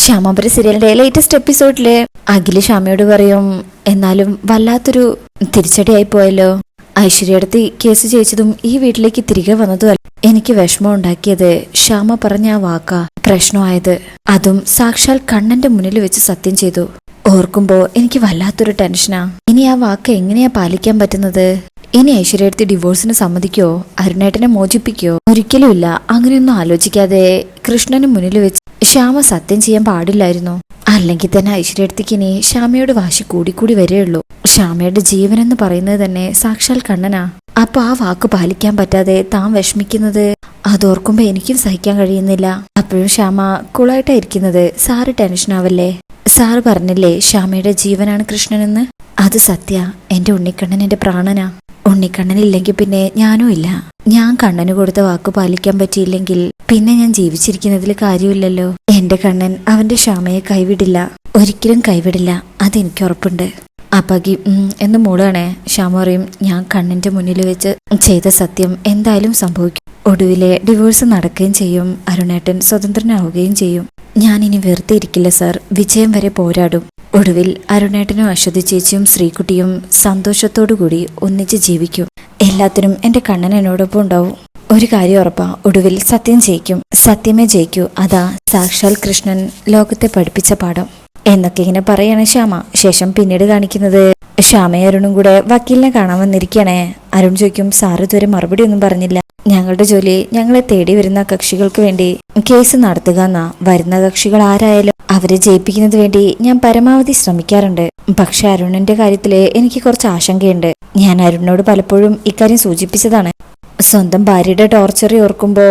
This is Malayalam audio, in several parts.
ശ്യാമാപുരി സീരിയലിന്റെ ലേറ്റസ്റ്റ് എപ്പിസോഡില് അഖില് ശ്യാമയോട് പറയും, എന്നാലും വല്ലാത്തൊരു തിരിച്ചടിയായി പോയല്ലോ. ഐശ്വര്യടുത്ത് കേസ് ജയിച്ചതും ഈ വീട്ടിലേക്ക് തിരികെ വന്നതും എനിക്ക് വിഷമം ഉണ്ടാക്കിയത് ശ്യാമ പറഞ്ഞ ആ വാക്കാ പ്രശ്നമായത്. അതും സാക്ഷാൽ കണ്ണന്റെ മുന്നിൽ വെച്ച് സത്യം ചെയ്തു. ഓർക്കുമ്പോ എനിക്ക് വല്ലാത്തൊരു ടെൻഷനാ. ഇനി ആ വാക്ക് എങ്ങനെയാ പാലിക്കാൻ പറ്റുന്നത്? ഇനി ഐശ്വര്യടുത്ത് ഡിവോഴ്സിന് സമ്മതിക്കോ? അരുണേട്ടനെ മോചിപ്പിക്കോ? ഒരിക്കലുമില്ല. അങ്ങനെയൊന്നും ആലോചിക്കാതെ കൃഷ്ണന് മുന്നിൽ വെച്ച് ശ്യാമ സത്യം ചെയ്യാൻ പാടില്ലായിരുന്നു. അല്ലെങ്കിൽ തന്നെ ഐശ്വര്യടുത്തേക്ക് ഇനി ശ്യാമയോട് വാശി കൂടിക്കൂടി വരെയുള്ളൂ. ശ്യാമയുടെ ജീവൻ എന്ന് പറയുന്നത് തന്നെ സാക്ഷാൽ കണ്ണനാ. അപ്പൊ ആ വാക്ക് പാലിക്കാൻ പറ്റാതെ താൻ വിഷമിക്കുന്നത് അതോർക്കുമ്പോ എനിക്കും സഹിക്കാൻ കഴിയുന്നില്ല. അപ്പോഴും ശ്യാമ കൂളായിട്ടായിരിക്കുന്നത്. സാറ് ടെൻഷനാവല്ലേ? സാറ് പറഞ്ഞില്ലേ ശ്യാമയുടെ ജീവനാണ് കൃഷ്ണനെന്ന്? അത് സത്യ. എന്റെ ഉണ്ണിക്കണ്ണൻ എന്റെ പ്രാണനാ. ഉണ്ണിക്കണ്ണനില്ലെങ്കിൽ പിന്നെ ഞാനും ഇല്ല. ഞാൻ കണ്ണന് കൊടുത്ത വാക്ക് പാലിക്കാൻ പറ്റിയില്ലെങ്കിൽ പിന്നെ ഞാൻ ജീവിച്ചിരിക്കുന്നതിൽ കാര്യമില്ലല്ലോ. എന്റെ കണ്ണൻ അവന്റെ ശ്യാമയെ കൈവിടില്ല, ഒരിക്കലും കൈവിടില്ല. അതെനിക്ക് ഉറപ്പുണ്ട്. അപ്പകി എന്ന് മൂളാണേ. ശ്യാമ പറയും, ഞാൻ കണ്ണന്റെ മുന്നിൽ വെച്ച് ചെയ്ത സത്യം എന്തായാലും സംഭവിക്കും. ഒടുവിലെ ഡിവോഴ്സ് നടക്കുകയും ചെയ്യും. അരുണേട്ടൻ സ്വതന്ത്രനാവുകയും ചെയ്യും. ഞാൻ ഇനി വെറുതെ ഇരിക്കില്ല സാർ. വിജയം വരെ പോരാടും. ഒടുവിൽ അരുണേട്ടനും അശ്വതി ചേച്ചിയും ശ്രീകുട്ടിയും സന്തോഷത്തോടുകൂടി ഒന്നിച്ച് ജീവിക്കും. എല്ലാത്തിനും എന്റെ കണ്ണൻ എന്നോടൊപ്പം ഉണ്ടാവും. ഒരു കാര്യം ഉറപ്പാ, ഒടുവിൽ സത്യം ജയിക്കും. സത്യമേ ജയിക്കൂ. അതാ സാക്ഷാൽ കൃഷ്ണൻ ലോകത്തെ പഠിപ്പിച്ച പാഠം എന്നൊക്കെ ഇങ്ങനെ പറയാണ് ശ്യാമ. ശേഷം പിന്നീട് കാണിക്കുന്നത് ശ്യാമയും അരുണും കൂടെ വക്കീലിനെ കാണാൻ വന്നിരിക്കണേ. അരുൺ ചോദിക്കും, സാർ ഇതുവരെ മറുപടി ഒന്നും പറഞ്ഞില്ല. ഞങ്ങളുടെ ജോലി ഞങ്ങളെ തേടി വരുന്ന കക്ഷികൾക്ക് വേണ്ടി കേസ് നടത്തുക എന്നാ. വരുന്ന കക്ഷികൾ ആരായാലും അവരെ ജയിപ്പിക്കുന്നതിന് വേണ്ടി ഞാൻ പരമാവധി ശ്രമിക്കാറുണ്ട്. പക്ഷെ അരുണിന്റെ കാര്യത്തില് എനിക്ക് കുറച്ച് ആശങ്കയുണ്ട്. ഞാൻ അരുണിനോട് പലപ്പോഴും ഇക്കാര്യം സൂചിപ്പിച്ചതാണ്. സ്വന്തം ഭാര്യയുടെ ടോർച്ചർ ഓർക്കുമ്പോ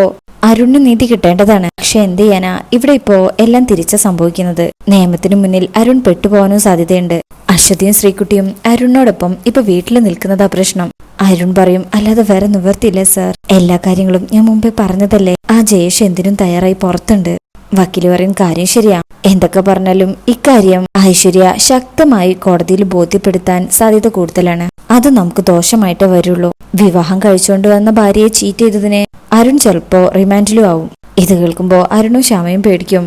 അരുണിന് നീതി കിട്ടേണ്ടതാണ്. പക്ഷെ എന്ത് ചെയ്യാനാ, ഇവിടെ ഇപ്പോ എല്ലാം തിരിച്ച സംഭവിക്കുന്നത്. നിയമത്തിനു മുന്നിൽ അരുൺ പെട്ടുപോകാനും സാധ്യതയുണ്ട്. അശ്വതിയും ശ്രീകുട്ടിയും അരുണിനോടൊപ്പം ഇപ്പൊ വീട്ടിൽ നിൽക്കുന്നതാ പ്രശ്നം. അരുൺ പറയും, അല്ലാതെ വേറെ നിവർത്തിയില്ല സാർ. എല്ലാ കാര്യങ്ങളും ഞാൻ മുമ്പേ പറഞ്ഞതല്ലേ. ആ ജയേഷ് എന്തിനും തയ്യാറായി പുറത്തുണ്ട്. വക്കീല് പറയും, കാര്യം ശരിയാ. എന്തൊക്കെ പറഞ്ഞാലും ഇക്കാര്യം ഐശ്വര്യ ശക്തമായി കോടതിയിൽ ബോധ്യപ്പെടുത്താൻ സാധ്യത കൂടുതലാണ്. അത് നമുക്ക് ദോഷമായിട്ടേ വരുള്ളൂ. വിവാഹം കഴിച്ചുകൊണ്ട് വന്ന ഭാര്യയെ ചീറ്റ് ചെയ്തതിന് അരുൺ ചിലപ്പോ റിമാൻഡിലും ആവും. ഇത് കേൾക്കുമ്പോ അരുണും ശ്യാമയും പേടിക്കും.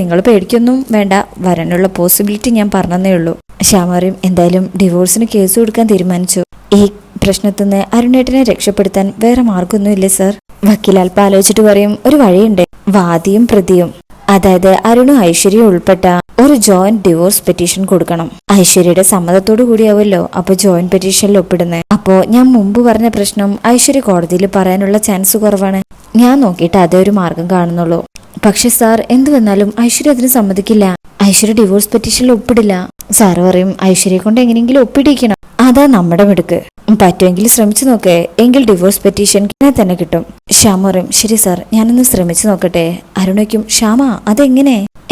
നിങ്ങൾ പേടിക്കൊന്നും വേണ്ട, വരാനുള്ള പോസിബിലിറ്റി ഞാൻ പറഞ്ഞതേ ഉള്ളൂ. ശ്യാമ പറയും, എന്തായാലും ഡിവോഴ്സിന് കേസ് കൊടുക്കാൻ തീരുമാനിച്ചു. ഈ പ്രശ്നത്തിൽ നിന്ന് അരുണേട്ടനെ രക്ഷപ്പെടുത്താൻ വേറെ മാർഗമൊന്നുമില്ലേ സാർ? വക്കീൽ അല്പം ആലോചിച്ചിട്ട് പറയും, ഒരു വഴിയുണ്ട്. വാദിയും പ്രതിയും, അതായത് അരുണും ഐശ്വര്യയും ഉൾപ്പെട്ട ഒരു ജോയിന്റ് ഡിവോഴ്സ് പെറ്റീഷൻ കൊടുക്കണം. ഐശ്വര്യയുടെ സമ്മതത്തോടു കൂടിയാവല്ലോ അപ്പൊ ജോയിന്റ് പെറ്റീഷനിൽ ഒപ്പിടുന്നത്. അപ്പോ ഞാൻ മുമ്പ് പറഞ്ഞ പ്രശ്നം ഐശ്വര്യ കോടതിയിൽ പറയാനുള്ള ചാൻസ് കുറവാണ്. ഞാൻ നോക്കിയിട്ട് അതേ ഒരു മാർഗം കാണുന്നുള്ളൂ. പക്ഷെ സാർ, എന്ത് വന്നാലും ഐശ്വര്യ അതിന് സമ്മതിക്കില്ല. ഐശ്വര്യ ഡിവോഴ്സ് പെറ്റീഷനിൽ ഒപ്പിടില്ല. സാറ് പറയും, ഐശ്വര്യയെ കൊണ്ട് എങ്ങനെയെങ്കിലും ഒപ്പിടിക്കണം. അതാ നമ്മുടെ മിടുക്ക്. പറ്റുമെങ്കിൽ ശ്രമിച്ചു നോക്കേ, എങ്കിൽ ഡിവോഴ്സ് പെറ്റീഷൻ തന്നെ കിട്ടും. ശ്യാമ പറയും, ശരി സാർ, ഞാനൊന്ന് ശ്രമിച്ചു നോക്കട്ടെ. അരുണയ്ക്കും, ശ്യാമ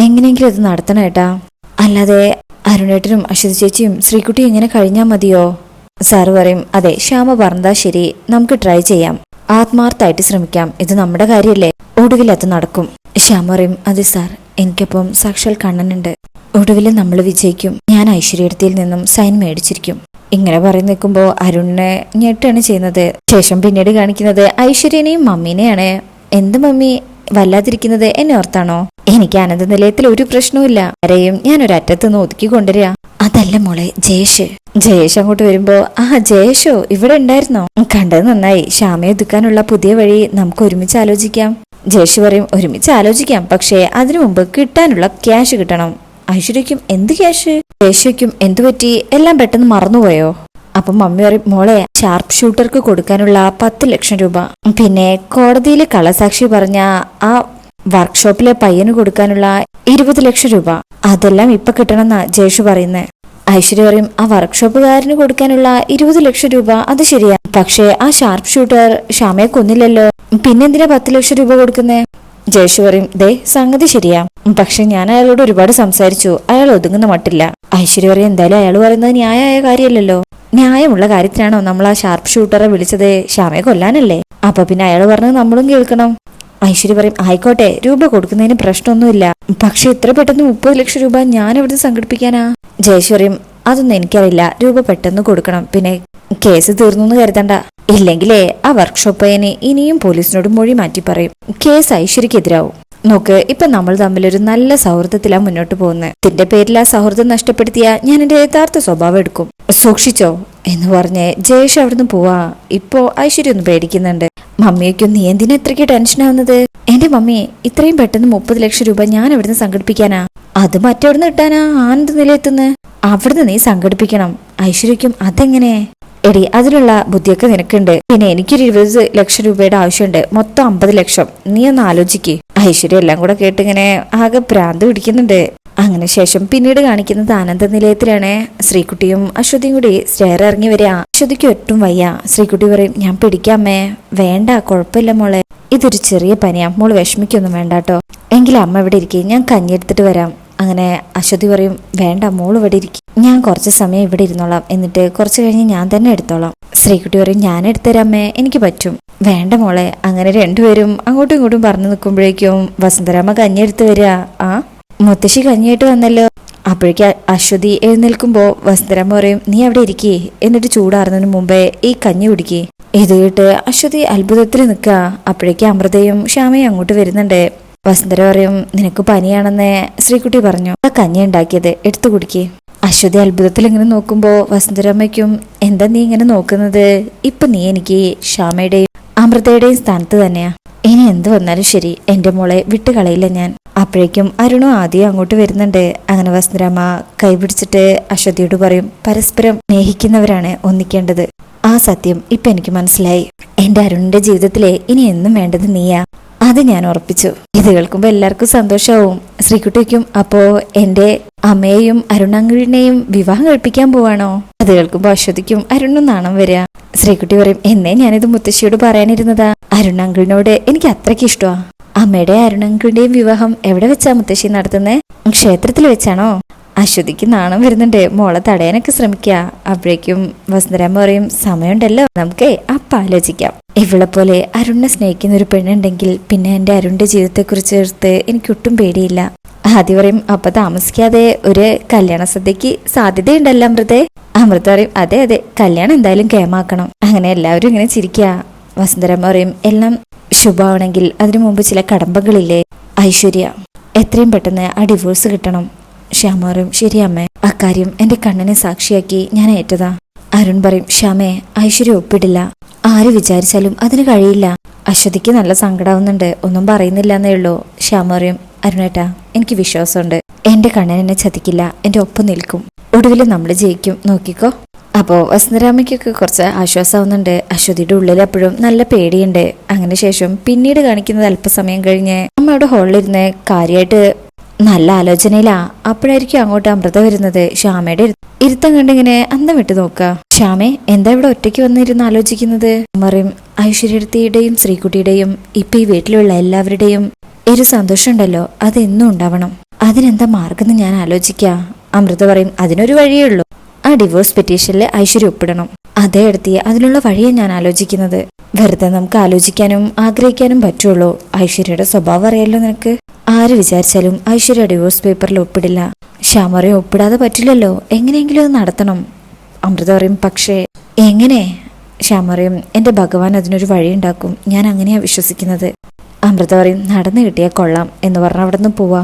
എങ്ങനെയെങ്കിലും അത് നടത്തണം ഏട്ടാ. അല്ലാതെ അരുണേട്ടനും അശ്വതി ചേച്ചിയും ശ്രീകുട്ടിയും ഇങ്ങനെ കഴിഞ്ഞാൽ മതിയോ? സാറ് പറയും, അതെ, ശ്യാമ പറഞ്ഞതാ ശരി, നമുക്ക് ട്രൈ ചെയ്യാം. ആത്മാർത്ഥമായിട്ട് ശ്രമിക്കാം. ഇത് നമ്മുടെ കാര്യല്ലേ, ഒടുവിൽ അത് നടക്കും. ശ്യാമ പറയും, അതെ സാർ, എനിക്കൊപ്പം സാക്ഷാൽ കണ്ണനുണ്ട്. ഒടുവിൽ നമ്മൾ വിജയിക്കും. ഞാൻ ഐശ്വര്യത്തിൽ നിന്നും സൈൻ മേടിച്ചിരിക്കും. ഇങ്ങനെ പറയുന്ന നിൽക്കുമ്പോ അരുണിനെ ഞെട്ടാണ് ചെയ്യുന്നത്. ശേഷം പിന്നീട് കാണിക്കുന്നത് ഐശ്വര്യനെയും മമ്മീനെയാണ്. എന്ത് മമ്മി വല്ലാതിരിക്കുന്നത്? എന്നെ ഓർത്താണോ? എനിക്ക് ആനന്ദ നിലയത്തിൽ ഒരു പ്രശ്നവുമില്ല. ആരെയും ഞാൻ ഒരറ്റത്ത് നിന്ന് ഒതുക്കി കൊണ്ടുവരിക. അതല്ല മോളെ, ജയേഷ് അങ്ങോട്ട് വരുമ്പോ, ജയേഷോ ഇവിടെ ഉണ്ടായിരുന്നോ? കണ്ടത് നന്നായി. ശ്യാമയെ ഒതുക്കാനുള്ള പുതിയ വഴി നമുക്ക് ഒരുമിച്ച് ആലോചിക്കാം. ജയേഷ് പറയും, ഒരുമിച്ച് ആലോചിക്കാം, പക്ഷേ അതിനു മുമ്പ് കിട്ടാനുള്ള ക്യാഷ് കിട്ടണം. ഐശ്വര്യക്കും, എന്ത് ക്യാഷ്? ജയേഷ്ക്കും എന്തു പറ്റി? എല്ലാം പെട്ടെന്ന് മറന്നുപോയോ? അപ്പം മമ്മി പറയും, മോളെ, ഷാർപ്പ് ഷൂട്ടർക്ക് കൊടുക്കാനുള്ള 10 ലക്ഷം രൂപ, പിന്നെ കോടതിയിൽ കള്ളസാക്ഷി പറഞ്ഞ ആ വർക്ക്ഷോപ്പിലെ പയ്യന് കൊടുക്കാനുള്ള 20 ലക്ഷം രൂപ, അതെല്ലാം ഇപ്പൊ കിട്ടണമെന്നാ ജയേഷ് പറയുന്നത്. ഐശ്വര്യ പറയും, ആ വർക്ക്ഷോപ്പുകാരന് കൊടുക്കാനുള്ള 20 ലക്ഷം രൂപ അത് ശരിയാ, പക്ഷേ ആ ഷാർപ്പ് ഷൂട്ടർ ശ്യാമയെ കൊന്നില്ലല്ലോ, പിന്നെന്തിനാ 10 ലക്ഷം രൂപ കൊടുക്കുന്നേ? ജയേഷ് പറയും, ദേ സംഗതി ശരിയാ, പക്ഷെ ഞാൻ അയാളോട് ഒരുപാട് സംസാരിച്ചു, അയാൾ ഒതുങ്ങുന്ന മട്ടില്ല. ഐശ്വര്യ പറയും, എന്തായാലും അയാൾ പറയുന്നത് ന്യായമായ കാര്യമല്ലല്ലോ. ന്യായമുള്ള കാര്യത്തിനാണോ നമ്മൾ ആ ഷാർപ്പ് ഷൂട്ടറെ വിളിച്ചത്? ശ്യാമയെ കൊല്ലാനല്ലേ? അപ്പൊ പിന്നെ അയാൾ പറഞ്ഞത് നമ്മളും കേൾക്കണം. ഐശ്വര്യ പറയും, ആയിക്കോട്ടെ, രൂപ കൊടുക്കുന്നതിന് പ്രശ്നമൊന്നുമില്ല, പക്ഷെ ഇത്ര പെട്ടെന്ന് 30 ലക്ഷം രൂപ ഞാൻ എവിടെ സംഘടിപ്പിക്കാനാ? ജയേഷ് പറയും, അതൊന്നും എനിക്കറിയില്ല, രൂപ പെട്ടെന്ന് കൊടുക്കണം, പിന്നെ കേസ് തീർന്നു കരുതണ്ട. ഇല്ലെങ്കിലേ ആ വർക്ക്ഷോപ്പ് പയ്യനെ ഇനിയും പോലീസിനോട് മൊഴി മാറ്റി പറയും. കേസ് ഐശ്വര്യക്കെതിരാവും. നോക്ക്, ഇപ്പൊ നമ്മൾ തമ്മിലൊരു നല്ല സൗഹൃദത്തിലാ മുന്നോട്ട് പോകുന്നത്. ഇതിന്റെ പേരിൽ ആ സൗഹൃദം നഷ്ടപ്പെടുത്തിയാ ഞാൻ എന്റെ യഥാർത്ഥ സ്വഭാവം എടുക്കും. സൂക്ഷിച്ചോ എന്ന് പറഞ്ഞ് ജയേഷ് അവിടുന്ന് പോവാ. ഇപ്പോ ഐശ്വര്യ ഒന്ന് പേടിക്കുന്നുണ്ട്. മമ്മിയൊക്കെ നീ എന്തിനാ ഇത്രയ്ക്ക് ടെൻഷനാവുന്നത്? എന്റെ മമ്മി, ഇത്രയും പെട്ടെന്ന് 30 ലക്ഷം രൂപ ഞാൻ എവിടുന്ന് സംഘടിപ്പിക്കാനാ? അത് മറ്റെവിടുന്ന് കിട്ടാനാ ആനന്ദ നിലയെത്തുന്നത്? അവിടുന്ന് നീ സംഘടിപ്പിക്കണം. ഐശ്വര്യക്കും അതെങ്ങനെ? എടി, അതിനുള്ള ബുദ്ധിയൊക്കെ നിനക്കുണ്ട്. പിന്നെ എനിക്കൊരു 20 ലക്ഷം രൂപയുടെ ആവശ്യമുണ്ട്. മൊത്തം 50 ലക്ഷം. നീ ഒന്ന് ആലോചിക്ക്. ഐശ്വര്യ എല്ലാം കൂടെ കേട്ടിങ്ങനെ ആകെ ഭ്രാന്ത് പിടിക്കുന്നുണ്ട്. അങ്ങനെ ശേഷം പിന്നീട് കാണിക്കുന്നത് ആനന്ദ നിലയത്തിലാണ്. ശ്രീകുട്ടിയും അശ്വതിയും കൂടി സ്റ്റെയർ ഇറങ്ങി വരിക. അശ്വതിക്ക് ഒട്ടും വയ്യ. ശ്രീകുട്ടി പറയും, ഞാൻ പിടിക്കാമേ. വേണ്ട, കുഴപ്പമില്ല മോളെ, ഇതൊരു ചെറിയ പനിയാ, മോള് വിഷമിക്കൊന്നും വേണ്ടാട്ടോ. എങ്കിലും അമ്മ ഇവിടെ ഇരിക്കേ, ഞാൻ കഞ്ഞി എടുത്തിട്ട് വരാം. അങ്ങനെ അശ്വതി പറയും, വേണ്ട മോള് ഇവിടെ ഇരിക്കും, ഞാൻ കുറച്ച് സമയം ഇവിടെ ഇരുന്നോളാം, എന്നിട്ട് കുറച്ച് കഴിഞ്ഞ് ഞാൻ തന്നെ എടുത്തോളാം. ശ്രീകുട്ടി പറയും, ഞാൻ എടുത്തരാമേ, എനിക്ക് പറ്റും. വേണ്ട മോളെ. അങ്ങനെ രണ്ടുപേരും അങ്ങോട്ടും ഇങ്ങോട്ടും പറഞ്ഞു നിൽക്കുമ്പോഴേക്കും വസുന്ധരാമ്മ കഞ്ഞി എടുത്ത് വരിക. ആ, മുത്തശ്ശി കഞ്ഞിയായിട്ട് വന്നല്ലോ. അപ്പോഴേക്ക് അശ്വതി എഴുന്നേൽക്കുമ്പോ വസുന്ധരാമ്മ പറയും, നീ അവിടെ ഇരിക്കേ, എന്നിട്ട് ചൂടാറുന്നതിന് മുമ്പേ ഈ കഞ്ഞി കുടിക്കേ. ഇത് കേട്ട് അശ്വതി അത്ഭുതത്തിൽ നിൽക്കുക. അപ്പോഴേക്ക് അമൃതയും ശ്യാമയും അങ്ങോട്ട് വരുന്നുണ്ട്. വസുന്ധര പറയും, നിനക്ക് പനിയാണെന്ന് ശ്രീകുട്ടി പറഞ്ഞു, ആ കഞ്ഞി ഉണ്ടാക്കിയത്, എടുത്തു കുടിക്കേ. അശ്വതി അത്ഭുതത്തിൽ ഇങ്ങനെ നോക്കുമ്പോ വസുന്ധരാമ്മയ്ക്കും, എന്താ നീ ഇങ്ങനെ നോക്കുന്നത്? ഇപ്പൊ നീ എനിക്ക് ശ്യാമയുടെയും അമൃതയുടെയും സ്ഥാനത്ത് തന്നെയാ. ഇനി എന്ത് വന്നാലും ശരി, എന്റെ മോളെ വിട്ടുകളയില്ല ഞാൻ. അപ്പോഴേക്കും അരുണും ആദ്യം അങ്ങോട്ട് വരുന്നുണ്ട്. അങ്ങനെ വസുന്ധരാമ്മ കൈപിടിച്ചിട്ട് അശ്വതിയോട് പറയും, പരസ്പരം സ്നേഹിക്കുന്നവരാണ് ഒന്നിക്കേണ്ടത്. ആ സത്യം ഇപ്പൊ എനിക്ക് മനസ്സിലായി. എന്റെ അരുണിന്റെ ജീവിതത്തിലെ ഇനി എന്നും വേണ്ടത് നീയാ, അത് ഞാൻ ഉറപ്പിച്ചു. ഇത് കേൾക്കുമ്പോ എല്ലാവർക്കും സന്തോഷാവും. ശ്രീകുട്ടിക്കും അപ്പോ എന്റെ അമ്മയെയും അരുണാങ്കിളിനെയും വിവാഹം കഴിപ്പിക്കാൻ പോവാണോ? അത് കേൾക്കുമ്പോ അശ്വതിക്കും അരുണും നാണം വരിക. ശ്രീകുട്ടി പറയും, എന്നേ ഞാനിത് മുത്തശ്ശിയോട് പറയാനിരുന്നതാ. അരുണാങ്കിളിനോട് എനിക്ക് അത്രയ്ക്ക് ഇഷ്ടമാ. അമ്മയുടെ അരുണാങ്കിളിന്റെയും വിവാഹം എവിടെ വെച്ചാ മുത്തശ്ശി നടത്തുന്നത്? ക്ഷേത്രത്തിൽ വെച്ചാണോ? അശ്വതിക്ക് നാണം വരുന്നുണ്ട്. മോളെ തടയാനൊക്കെ ശ്രമിക്കുക. അപ്പോഴേക്കും വസുന്ധരാമ്മ പറയും, സമയമുണ്ടല്ലോ, നമുക്ക് അപ്പം ആലോചിക്കാം. ഇവളെ പോലെ അരുണിനെ സ്നേഹിക്കുന്ന ഒരു പെണ്ണുണ്ടെങ്കിൽ പിന്നെ എന്റെ അരുണിന്റെ ജീവിതത്തെക്കുറിച്ച് ഓർത്ത് എനിക്കൊട്ടും പേടിയില്ല. ആദ്യം പറയും, അപ്പൊ താമസിക്കാതെ ഒരു കല്യാണ സദ്യക്ക് സാധ്യതയുണ്ടല്ലോ അമൃതേ. അമൃത പറയും, അതെ അതെ, കല്യാണം എന്തായാലും കേമാക്കണം. അങ്ങനെ എല്ലാവരും ഇങ്ങനെ ചിരിക്കുക. വസുന്ധരാമ്മ പറയും, എല്ലാം ശുഭമാണെങ്കിൽ അതിനു മുമ്പ് ചില കടമ്പകളില്ലേ ഐശ്വര്യ, എത്രയും പെട്ടെന്ന് ആ ഡിവോഴ്സ് കിട്ടണം. ശ്യാമ പറയും, ശരി അമ്മേ, അക്കാര്യം എന്റെ കണ്ണനെ സാക്ഷിയാക്കി ഞാൻ ഏറ്റതാ. അരുൺ പറയും, ശ്യാമേ, ഐശ്വര്യ ഒപ്പിടില്ല, ആര് വിചാരിച്ചാലും അതിന് കഴിയില്ല. അശ്വതിക്ക് നല്ല സങ്കടാവുന്നുണ്ട്, ഒന്നും പറയുന്നില്ല എന്നേ ഉള്ളൂ. ശ്യാമ പറയും, അരുണേട്ടാ, എനിക്ക് വിശ്വാസമുണ്ട്, എന്റെ കണ്ണൻ എന്നെ ചതിക്കില്ല, എന്റെ ഒപ്പം നിൽക്കും, ഒടുവിൽ നമ്മൾ ജയിക്കും, നോക്കിക്കോ. അപ്പോ വസുന്ധരാമയ്ക്കൊക്കെ കുറച്ച് ആശ്വാസമാവുന്നുണ്ട്. അശ്വതിയുടെ ഉള്ളിൽ അപ്പോഴും നല്ല പേടിയുണ്ട്. അങ്ങനെ ശേഷം പിന്നീട് കാണിക്കുന്നത് അല്പസമയം കഴിഞ്ഞ് അമ്മ അവിടെ ഹോളിലിരുന്ന് കാര്യമായിട്ട് നല്ല ആലോചനയിലാ. അപ്പോഴായിരിക്കും അങ്ങോട്ട് അമൃത വരുന്നത്. ശ്യാമയുടെ ഇരുത്തം കണ്ടിങ്ങനെ അന്തം വിട്ട് നോക്കുക. ശ്യാമേ, എന്താ ഇവിടെ ഒറ്റയ്ക്ക് വന്നിരുന്ന് ആലോചിക്കുന്നത്? പറയും, ഐശ്വര്യയുടെയും ശ്രീകുട്ടിയുടെയും ഇപ്പൊ ഈ വീട്ടിലുള്ള എല്ലാവരുടെയും ഒരു സന്തോഷം ഉണ്ടല്ലോ, അതെന്നും ഉണ്ടാവണം. അതിനെന്താ മാർഗം ഞാൻ ആലോചിക്കുക. അമൃത പറയും, അതിനൊരു വഴിയേ ഉള്ളൂ, ആ ഡിവോഴ്സ് പെറ്റീഷനിൽ ഐശ്വര്യ ഒപ്പിടണം. അതേ അടുത്ത് അതിനുള്ള വഴിയെ ഞാൻ ആലോചിക്കുന്നത്. വെറുതെ നമുക്ക് ആലോചിക്കാനും ആഗ്രഹിക്കാനും പറ്റുള്ളൂ. ഐശ്വര്യയുടെ സ്വഭാവം അറിയാലോ നിനക്ക്. ആര് വിചാരിച്ചാലും ഐശ്വര്യ ഡിവോഴ്സ് പേപ്പറിൽ ഒപ്പിടില്ല. ശ്യാമറയെ ഒപ്പിടാതെ പറ്റില്ലല്ലോ, എങ്ങനെയെങ്കിലും അത് നടത്തണം. അമൃത പറയും, പക്ഷേ എങ്ങനെ? ശ്യാമറയും, എന്റെ ഭഗവാൻ അതിനൊരു വഴി ഉണ്ടാക്കും, ഞാൻ അങ്ങനെയാ വിശ്വസിക്കുന്നത്. അമൃത പറയും, നടന്നു കിട്ടിയാൽ കൊള്ളാം എന്ന് പറഞ്ഞ അവിടെ നിന്ന് പോവാ.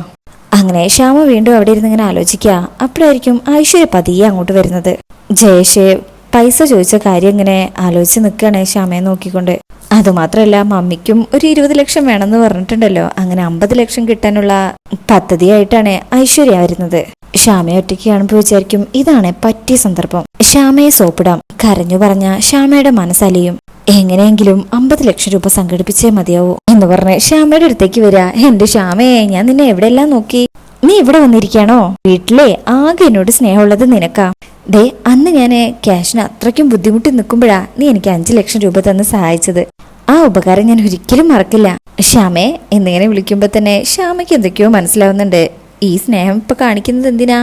അങ്ങനെ ശ്യാമ വീണ്ടും അവിടെ ഇരുന്ന് ഇങ്ങനെ ആലോചിക്കുക. അപ്പോഴായിരിക്കും ഐശ്വര്യ പതിയെ അങ്ങോട്ട് വരുന്നത്. ജയേഷ് പൈസ ചോദിച്ച കാര്യം ഇങ്ങനെ ആലോചിച്ച് നിൽക്കുകയാണ് ശ്യാമയെ നോക്കിക്കൊണ്ട്. അതുമാത്രമല്ല, മമ്മിക്കും ഒരു 20 ലക്ഷം വേണമെന്ന് പറഞ്ഞിട്ടുണ്ടല്ലോ. അങ്ങനെ 50 ലക്ഷം കിട്ടാനുള്ള പദ്ധതിയായിട്ടാണ് ഐശ്വര്യ വരുന്നത്. ശ്യാമയെ ഒറ്റയ്ക്ക് കാണുമ്പോൾ വിചാരിക്കും, ഇതാണ് പറ്റിയ സന്ദർഭം, ശ്യാമയെ സോപ്പിടാം. കരഞ്ഞു പറഞ്ഞ ശ്യാമയുടെ മനസ്സലിയും. എങ്ങനെയെങ്കിലും 50 ലക്ഷം രൂപ സംഘടിപ്പിച്ചേ മതിയാവൂ എന്ന് പറഞ്ഞ് ശ്യാമയുടെ അടുത്തേക്ക് വരിക. എന്റെ ശ്യാമയെ, ഞാൻ നിന്നെ എവിടെയെല്ലാം നോക്കി, നീ ഇവിടെ വന്നിരിക്കാണോ? വീട്ടിലെ ആകെ എന്നോട് സ്നേഹമുള്ളത് നിനക്കാ. ദേ, അന്ന് ഞാൻ ക്യാഷിന് അത്രയ്ക്കും ബുദ്ധിമുട്ടി നിൽക്കുമ്പോഴാ നീ എനിക്ക് 5 ലക്ഷം രൂപ തന്ന് സഹായിച്ചത്. ആ ഉപകാരം ഞാൻ ഒരിക്കലും മറക്കില്ല. ശ്യാമേ എന്നിങ്ങനെ വിളിക്കുമ്പോ തന്നെ ശ്യാമയ്ക്ക് എന്തൊക്കെയോ മനസ്സിലാവുന്നുണ്ട്. ഈ സ്നേഹം ഇപ്പൊ കാണിക്കുന്നത് എന്തിനാ?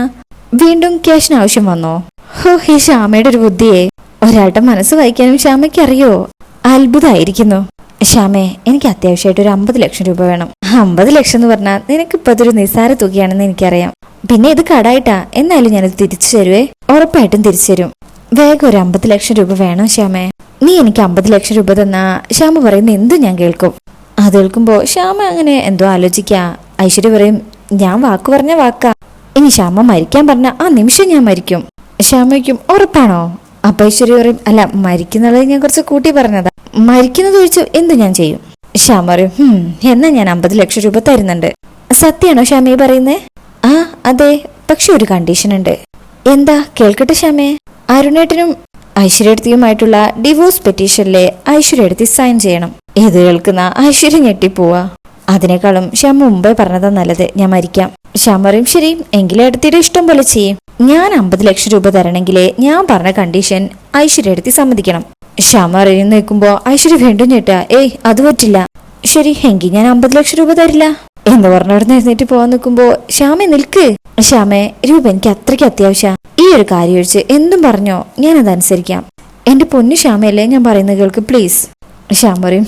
വീണ്ടും ക്യാഷിന് ആവശ്യം വന്നോ? ഹോ, ഈ ശ്യാമയുടെ ഒരു ബുദ്ധിയെ. ഒരാളുടെ മനസ്സ് വായിക്കാനും ശ്യാമയ്ക്ക് അറിയോ? അത്ഭുതമായിരിക്കുന്നു. ശ്യാമേ, എനിക്ക് അത്യാവശ്യമായിട്ട് ഒരു 50 ലക്ഷം രൂപ വേണം. 50 ലക്ഷം എന്ന് പറഞ്ഞാൽ നിനക്കിപ്പോ അതൊരു നിസ്സാര തുകയാണെന്ന് എനിക്കറിയാം. പിന്നെ ഇത് കടായിട്ടാ, എന്നാലും ഞാനത് തിരിച്ചു തരുവേ, ഉറപ്പായിട്ടും തിരിച്ചു തരും. വേഗം ഒരു 50 ലക്ഷം രൂപ വേണം ശ്യാമേ. നീ എനിക്ക് 50 ലക്ഷം രൂപ തന്നാ ശ്യാമ പറയുന്ന എന്തും ഞാൻ കേൾക്കും. അത് കേൾക്കുമ്പോ ശ്യാമ അങ്ങനെ എന്തോ ആലോചിക്ക. ഐശ്വര്യ പറയും, ഞാൻ വാക്ക് പറഞ്ഞ വാക്കാ, ഇനി ശ്യാമ മരിക്കാൻ പറഞ്ഞ ആ നിമിഷം ഞാൻ മരിക്കും. ശ്യാമയ്ക്കും ഉറപ്പാണോ? അപ്പൊ ഐശ്വര്യ പറയും, അല്ല മരിക്കുന്നുള്ളത് ഞാൻ കുറച്ച് കൂട്ടി പറഞ്ഞതാ, മരിക്കുന്നത് ഒഴിച്ചു എന്തു ഞാൻ ചെയ്യും. ശ്യാമ പറയും, എന്നാ ഞാൻ 50 ലക്ഷം രൂപ തരുന്നുണ്ട്. സത്യാണോ ശ്യാമയെ പറയുന്നേ? ആ അതെ, പക്ഷെ ഒരു കണ്ടീഷൻ ഉണ്ട്. എന്താ? കേൾക്കട്ടെ ശ്യാമേ. അരുണേട്ടനും ഐശ്വര്യടുത്തിയുമായിട്ടുള്ള ഡിവോഴ്സ് പെറ്റീഷനിലെ ഐശ്വര്യടുത്തി സൈൻ ചെയ്യണം. ഇത് കേൾക്കുന്ന ഐശ്വര്യ ഞെട്ടിപ്പോവാ. അതിനേക്കാളും ശ്യാമ മുമ്പേ പറഞ്ഞതാ നല്ലത്, ഞാൻ മരിക്കാം. ശ്യാമ പറയും, ശരി എങ്കിലും എടുത്തിട്ട് ഇഷ്ടം പോലെ ചെയ്യും. ഞാൻ 50 ലക്ഷം രൂപ തരണമെങ്കിലേ ഞാൻ പറഞ്ഞ കണ്ടീഷൻ ഐശ്വര്യടുത്തി സമ്മതിക്കണം. ശ്യാമ അറിയുന്ന നിൽക്കുമ്പോ ഐശ്വര്യ വീണ്ടും ഞെട്ടാ, ഏയ് അത് പറ്റില്ല. ശരി എങ്കിൽ ഞാൻ 50 ലക്ഷം രൂപ തരില്ല എന്ന് പറഞ്ഞവിടുന്ന് എഴുന്നേറ്റ് പോവാൻ നിൽക്കുമ്പോ, ശ്യാമെ നിൽക്ക്. ശ്യാമെ, രൂപ എനിക്ക് അത്രയ്ക്ക് അത്യാവശ്യം, ഈ ഒരു കാര്യം ഒഴിച്ച് എന്തും പറഞ്ഞോ ഞാൻ അതനുസരിക്കാം. എന്റെ പൊന്നു ശ്യാമയല്ലേ, ഞാൻ പറയുന്നത് കേൾക്ക് പ്ലീസ്. ശ്യാമ പറയും,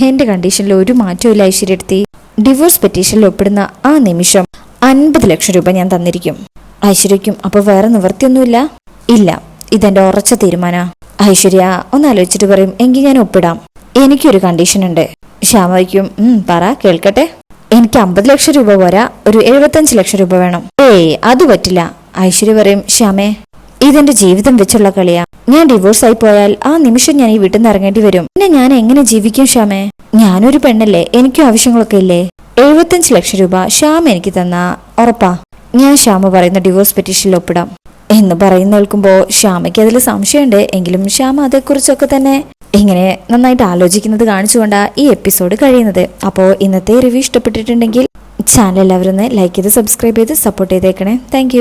എന്റെ കണ്ടീഷനിൽ ഒരു മാറ്റവും ഇല്ല ഐശ്വര്യടുത്തി. ഡിവോഴ്സ് പെറ്റീഷനിൽ ഒപ്പിടുന്ന ആ നിമിഷം 50 ലക്ഷം രൂപ ഞാൻ തന്നിരിക്കും. ഐശ്വര്യക്കും അപ്പൊ വേറെ നിവൃത്തിയൊന്നുമില്ല? ഇല്ല, ഇതെന്റെ ഉറച്ച തീരുമാന. ഐശ്വര്യ ഒന്നാലോചിച്ചിട്ട് പറയും, എങ്കിൽ ഞാൻ ഒപ്പിടാം. എനിക്കൊരു കണ്ടീഷൻ ഉണ്ട്. ശ്യാമ വയ്ക്കും, പറ കേൾക്കട്ടെ. എനിക്ക് 50 ലക്ഷം രൂപ പോരാ, ഒരു 75 ലക്ഷം രൂപ വേണം. ഏയ് അത് പറ്റില്ല. ഐശ്വര്യ പറയും, ശ്യാമേ ഇതെന്റെ ജീവിതം വെച്ചുള്ള കളിയാ. ഞാൻ ഡിവോഴ്സ് ആയി പോയാൽ ആ നിമിഷം ഞാൻ ഈ വീട്ടിൽ നിന്ന് ഇറങ്ങേണ്ടി വരും. പിന്നെ ഞാൻ എങ്ങനെ ജീവിക്കും ശ്യാമേ? ഞാനൊരു പെണ്ണല്ലേ, എനിക്കും ആവശ്യങ്ങളൊക്കെ ഇല്ലേ? 75 ലക്ഷം രൂപ ശ്യാമ എനിക്ക് തന്ന ഉറപ്പാ, ഞാൻ ശ്യാമ പറയുന്ന ഡിവോഴ്സ് പെറ്റീഷനിൽ ഒപ്പിടാം എന്ന് പറയുന്ന കേൾക്കുമ്പോ ശ്യാമയ്ക്ക് അതിൽ സംശയമുണ്ട്. എങ്കിലും ശ്യാമ അതേക്കുറിച്ചൊക്കെ തന്നെ ഇങ്ങനെ നന്നായിട്ട് ആലോചിക്കുന്നത് കാണിച്ചുകൊണ്ടാ ഈ എപ്പിസോഡ് കഴിയുന്നത്. അപ്പോൾ ഇന്നത്തെ റിവ്യൂ ഇഷ്ടപ്പെട്ടിട്ടുണ്ടെങ്കിൽ ചാനൽ എല്ലാവരും ലൈക്ക് ചെയ്ത് സബ്സ്ക്രൈബ് ചെയ്ത് സപ്പോർട്ട് ചെയ്തേക്കണേ. താങ്ക്